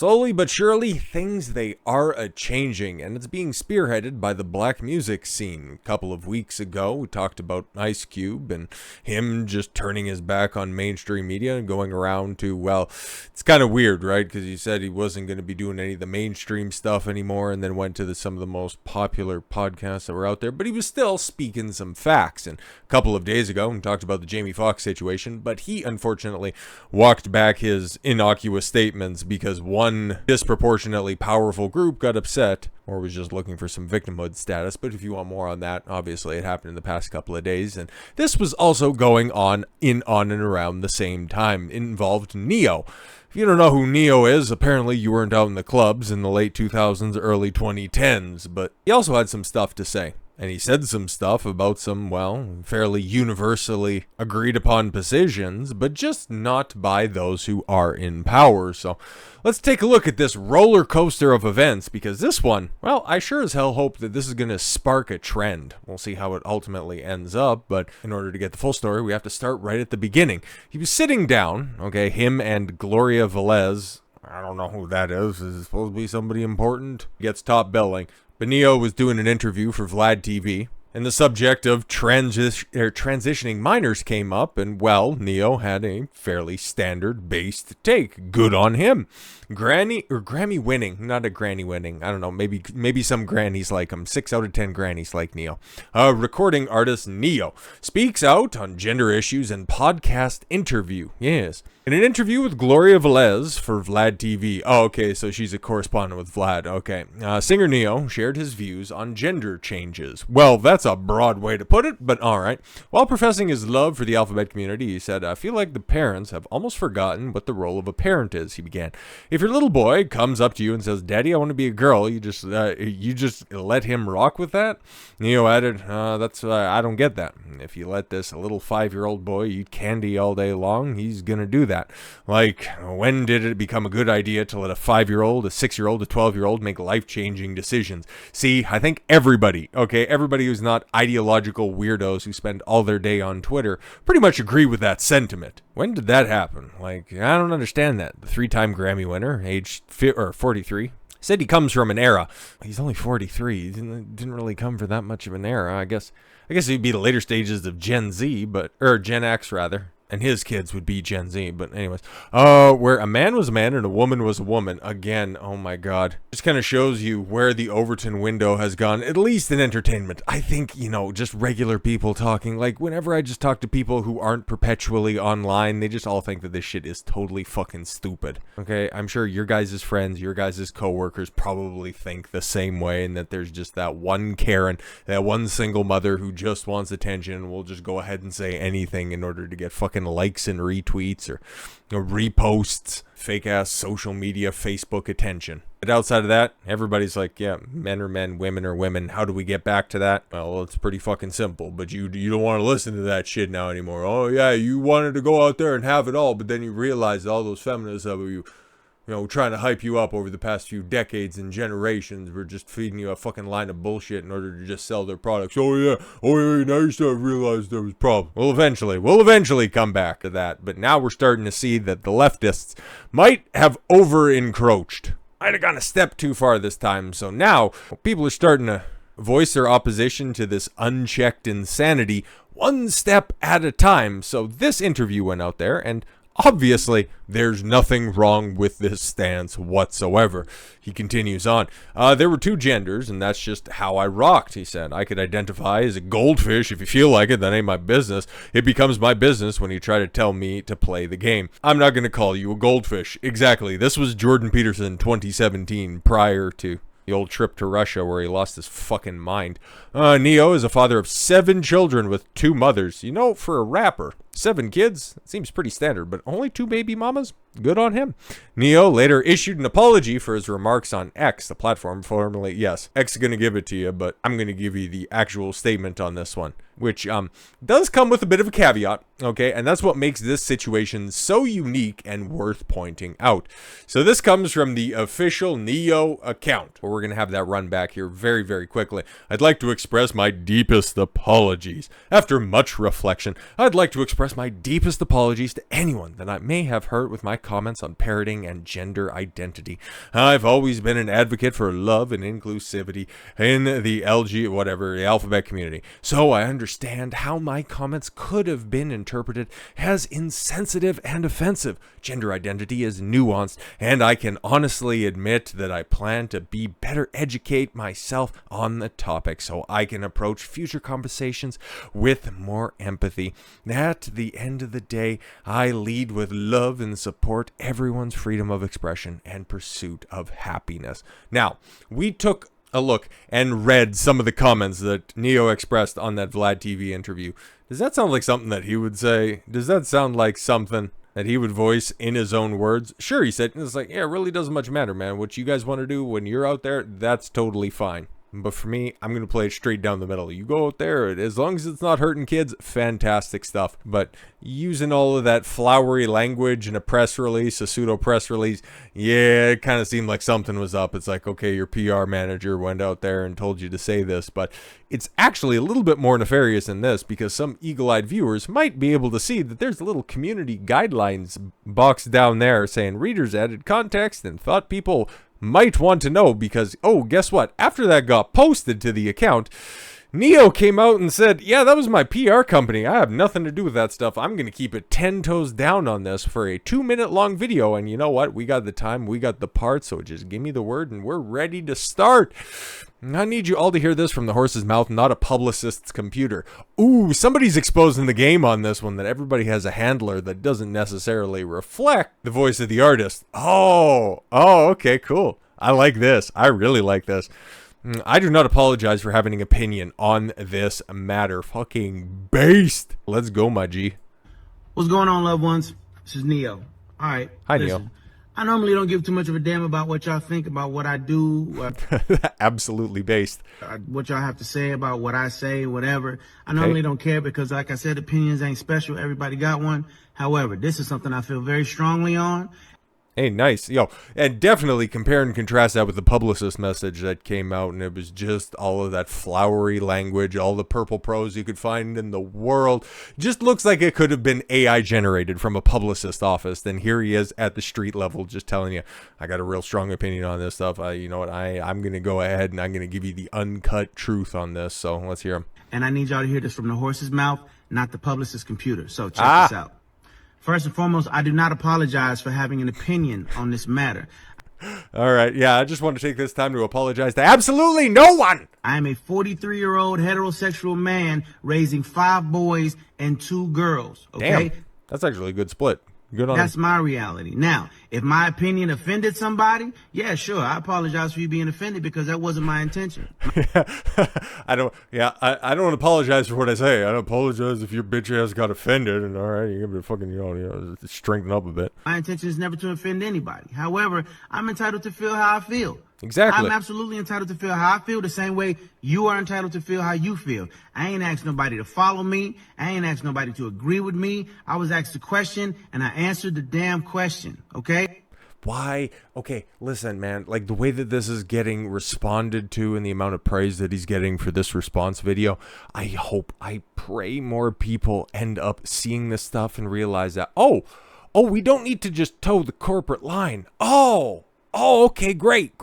slowly but surely, things they are a-changing, and it's being spearheaded by the black music scene. A couple of weeks ago, we talked about Ice Cube and him just turning his back on mainstream media and going around to, well, it's kind of weird, right? Because he said he wasn't going to be doing any of the mainstream stuff anymore, and then went to some of the most popular podcasts that were out there, but he was still speaking some facts. And a couple of days ago, we talked about the Jamie Foxx situation, but he unfortunately walked back his innocuous statements because one disproportionately powerful group got upset or was just looking for some victimhood status. But if you want more on that, obviously it happened in the past couple of days, and this was also going on and around the same time. It involved Neo. If you don't know who Neo is, apparently you weren't out in the clubs in the late 2000s, early 2010s, but he also had some stuff to say. And he said some stuff about some, well, fairly universally agreed upon positions, but just not by those who are in power. So let's take a look at this roller coaster of events, because this one, well, I sure as hell hope that this is going to spark a trend. We'll see how it ultimately ends up, but in order to get the full story, we have to start right at the beginning. He was sitting down, okay, him and Gloria Velez. I don't know who that is. Is it supposed to be somebody important? Gets top billing. But Neo was doing an interview for Vlad TV, and the subject of transitioning minors came up, and, well, Neo had a fairly standard-based take. Good on him. Grammy winning, not a granny winning. I don't know, maybe some grannies like him. 6 out of 10 grannies like Neo. Recording artist Neo speaks out on gender issues and podcast interview. Yes. In an interview with Gloria Velez for Vlad TV. Oh, okay, so she's a correspondent with Vlad. Okay. Singer Neo shared his views on gender changes. Well, that's a broad way to put it, but alright. While professing his love for the alphabet community, he said, I feel like the parents have almost forgotten what the role of a parent is, he began. If your little boy comes up to you and says, Daddy, I want to be a girl, you just let him rock with that? Neo added, I don't get that. If you let this little 5-year-old boy eat candy all day long, he's gonna do that. Like, when did it become a good idea to let a 5-year-old, a 6-year-old, a 12-year-old make life-changing decisions? See, I think everybody who's not ideological weirdos who spend all their day on Twitter pretty much agree with that sentiment. When did that happen? Like, I don't understand that. The 3-time Grammy winner, aged 43, said he comes from an era. He's only 43. He didn't really come for that much of an era. I guess he'd be the later stages of Gen Z, or Gen X rather. And his kids would be Gen Z, but anyways. Where a man was a man and a woman was a woman. Again, oh my god. Just kind of shows you where the Overton window has gone, at least in entertainment. I think, just regular people talking. Like, whenever I just talk to people who aren't perpetually online, they just all think that this shit is totally fucking stupid. Okay, I'm sure your guys' friends, your guys' coworkers probably think the same way, and that there's just that one Karen, that one single mother who just wants attention and will just go ahead and say anything in order to get fucking likes and retweets or reposts, fake ass social media, Facebook attention. But outside of that, everybody's like, yeah, men are men, women are women. How do we get back to that? Well, it's pretty fucking simple, but you don't want to listen to that shit now anymore. Oh yeah, you wanted to go out there and have it all, but then you realized all those feminists of you trying to hype you up over the past few decades and generations were just feeding you a fucking line of bullshit in order to just sell their products. Oh yeah, now you start to realize there was a problem. We'll eventually come back to that, but now we're starting to see that the leftists might have over-encroached. Might have gone a step too far this time, so now people are starting to voice their opposition to this unchecked insanity one step at a time. So this interview went out there, and obviously, there's nothing wrong with this stance whatsoever. He continues on. There were 2 genders, and that's just how I rocked, he said. I could identify as a goldfish if you feel like it. That ain't my business. It becomes my business when you try to tell me to play the game. I'm not going to call you a goldfish. Exactly. This was Jordan Peterson 2017, prior to the old trip to Russia where he lost his fucking mind. Neo is a father of 7 children with 2 mothers. For a rapper, 7 kids? It seems pretty standard, but only 2 baby mamas? Good on him. Neo later issued an apology for his remarks on X, the platform formerly. Yes, X is going to give it to you, but I'm going to give you the actual statement on this one, which does come with a bit of a caveat, okay? And that's what makes this situation so unique and worth pointing out. So this comes from the official Neo account, where we're going to have that run back here very, very quickly. I'd like to express my deepest apologies. After much reflection, I'd like to express express my deepest apologies to anyone that I may have hurt with my comments on parroting and gender identity. I've always been an advocate for love and inclusivity in the the alphabet community, so I understand how my comments could have been interpreted as insensitive and offensive. Gender identity is nuanced, and I can honestly admit that I plan to be better educate myself on the topic so I can approach future conversations with more empathy. At the end of the day, I lead with love and support everyone's freedom of expression and pursuit of happiness. Now, we took a look and read some of the comments that Neo expressed on that Vlad TV interview. Does that sound like something that he would say? Does that sound like something that he would voice in his own words? Sure, he said. It's like, yeah, it really doesn't much matter, man. What you guys want to do when you're out there, that's totally fine. But for me, I'm going to play it straight down the middle. You go out there, as long as it's not hurting kids, fantastic stuff. But using all of that flowery language in a press release, a pseudo press release, yeah, it kind of seemed like something was up. It's like, okay, your PR manager went out there and told you to say this. But it's actually a little bit more nefarious than this, because some eagle-eyed viewers might be able to see that there's a little community guidelines box down there saying readers added context and thought people might want to know, because, oh, guess what? After that got posted to the account, Neo came out and said, yeah, that was my PR company. I have nothing to do with that stuff. I'm going to keep it 10 toes down on this for a 2-minute long video. And you know what? We got the time, we got the parts, so just give me the word and we're ready to start. I need you all to hear this from the horse's mouth, not a publicist's computer. Ooh, somebody's exposing the game on this one, that everybody has a handler that doesn't necessarily reflect the voice of the artist. Oh, okay, cool. I like this. I really like this. I do not apologize for having an opinion on this matter. Fucking based. Let's go, my G. What's going on, loved ones? This is Neo. All right. Hi, listen. Neo. I normally don't give too much of a damn about what y'all think about what I do. Absolutely based. What y'all have to say about what I say, whatever. I normally don't care because, like I said, opinions ain't special. Everybody got one. However, this is something I feel very strongly on. Hey, nice. Yo, and definitely compare and contrast that with the publicist message that came out, and it was just all of that flowery language, all the purple prose you could find in the world. Just looks like it could have been AI generated from a publicist office. Then here he is at the street level just telling you, I got a real strong opinion on this stuff. You know what? I'm going to go ahead and I'm going to give you the uncut truth on this. So let's hear him. And I need y'all to hear this from the horse's mouth, not the publicist's computer. So check this out. First and foremost, I do not apologize for having an opinion on this matter. All right. Yeah, I just want to take this time to apologize to absolutely no one. I am a 43-year-old heterosexual man raising 5 boys and 2 girls. Okay? Damn. That's actually a good split. Good on That's my reality. Now, if my opinion offended somebody, yeah, sure, I apologize for you being offended because that wasn't my intention. I don't apologize for what I say. I don't apologize if your bitch ass got offended, and all right, you gotta fucking, strengthen up a bit. My intention is never to offend anybody. However, I'm entitled to feel how I feel. Exactly. I'm absolutely entitled to feel how I feel the same way you are entitled to feel how you feel. I ain't asked nobody to follow me. I ain't asked nobody to agree with me. I was asked a question, and I answered the damn question, okay? Why? Okay, listen, man, like the way that this is getting responded to and the amount of praise that he's getting for this response video, I pray more people end up seeing this stuff and realize that, oh, we don't need to just toe the corporate line. Oh, okay, great.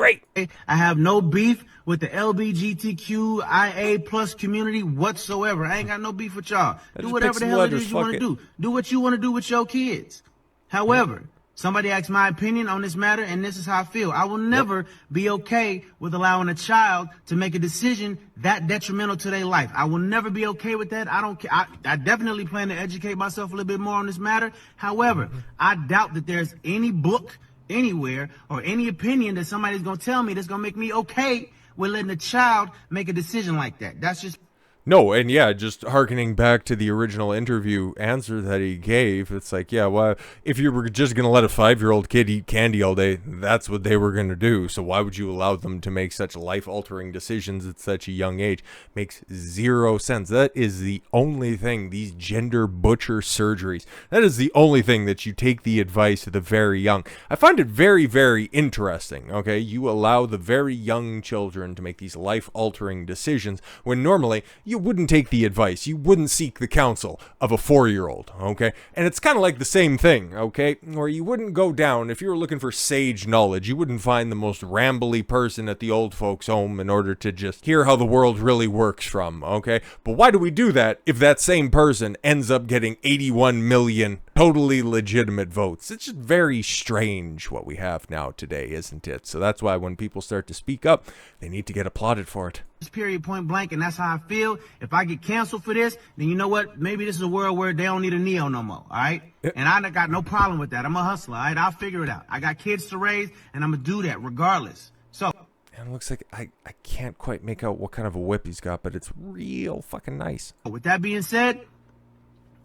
I have no beef with the LGBTQIA plus community whatsoever. I ain't got no beef with y'all. Do whatever the hell it is you want to do. Do what you want to do with your kids. However, somebody asked my opinion on this matter, and this is how I feel. I will never be okay with allowing a child to make a decision that detrimental to their life. I will never be okay with that. I don't care. I definitely plan to educate myself a little bit more on this matter. However, I doubt that there's any book anywhere or any opinion that somebody's going to tell me that's going to make me okay with letting a child make a decision like that. That's just... No, and yeah, just hearkening back to the original interview answer that he gave, it's like, yeah, well, if you were just going to let a 5-year-old kid eat candy all day, that's what they were going to do. So why would you allow them to make such life-altering decisions at such a young age? Makes zero sense. That is the only thing, these gender butcher surgeries, that is the only thing that you take the advice of the very young. I find it very, very interesting, okay? You allow the very young children to make these life-altering decisions when normally you wouldn't take the advice. You wouldn't seek the counsel of a 4-year-old, okay? And it's kind of like the same thing, okay? Where you wouldn't go down, if you were looking for sage knowledge, you wouldn't find the most rambly person at the old folks' home in order to just hear how the world really works from, okay? But why do we do that if that same person ends up getting 81 million totally legitimate votes? It's just very strange what we have now today, isn't it? So that's why when people start to speak up, they need to get applauded for it. Period, point blank, and that's how I feel. If I get canceled for this, then you know what? Maybe this is a world where they don't need a Neo no more, all right? And I got no problem with that. I'm a hustler, all right? I'll figure it out. I got kids to raise, and I'm going to do that regardless. So... And it looks like I can't quite make out what kind of a whip he's got, but it's real fucking nice. With that being said,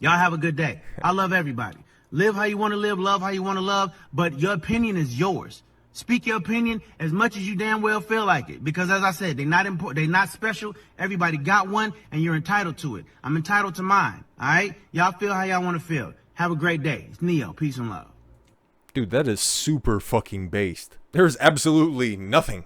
y'all have a good day. I love everybody. Live how you want to live, love how you want to love, but your opinion is yours. Speak your opinion as much as you damn well feel like it. Because as I said, they're not important, they're not special. Everybody got one, and you're entitled to it. I'm entitled to mine, all right? Y'all feel how y'all want to feel. Have a great day. It's Neo. Peace and love. Dude, that is super fucking based. There's absolutely nothing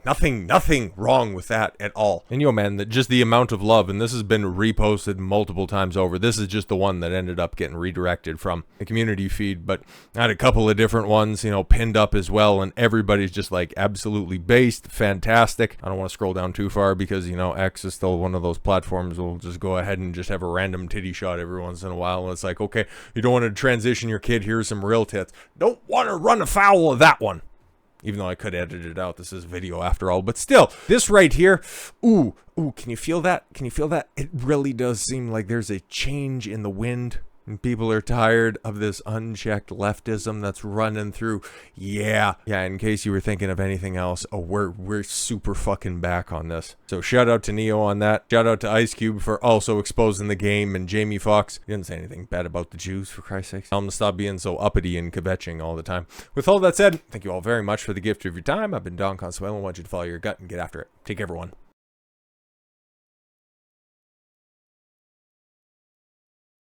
wrong with that at all. And yo, man, that just the amount of love, and this has been reposted multiple times over. This is just the one that ended up getting redirected from the community feed, but I had a couple of different ones, you know, pinned up as well, and everybody's just like absolutely based, fantastic. I don't want to scroll down too far because, you know, X is still one of those platforms we'll just go ahead and just have a random titty shot every once in a while. And it's like, okay, you don't want to transition your kid, here's some real tits. Don't want to run afoul of that one. Even though I could edit it out, this is video after all. But still, this right here, ooh, can you feel that? Can you feel that? It really does seem like there's a change in the wind. And people are tired of this unchecked leftism that's running through. Yeah, in case you were thinking of anything else, we're super fucking back on this. So shout out to Neo on that. Shout out to Ice Cube for also exposing the game. And Jamie Foxx, he didn't say anything bad about the Jews, for Christ's sake. Tell him to stop being so uppity and kvetching all the time. With all that said, thank you all very much for the gift of your time. I've been Don Consuelo. I want you to follow your gut and get after it. Take care, everyone.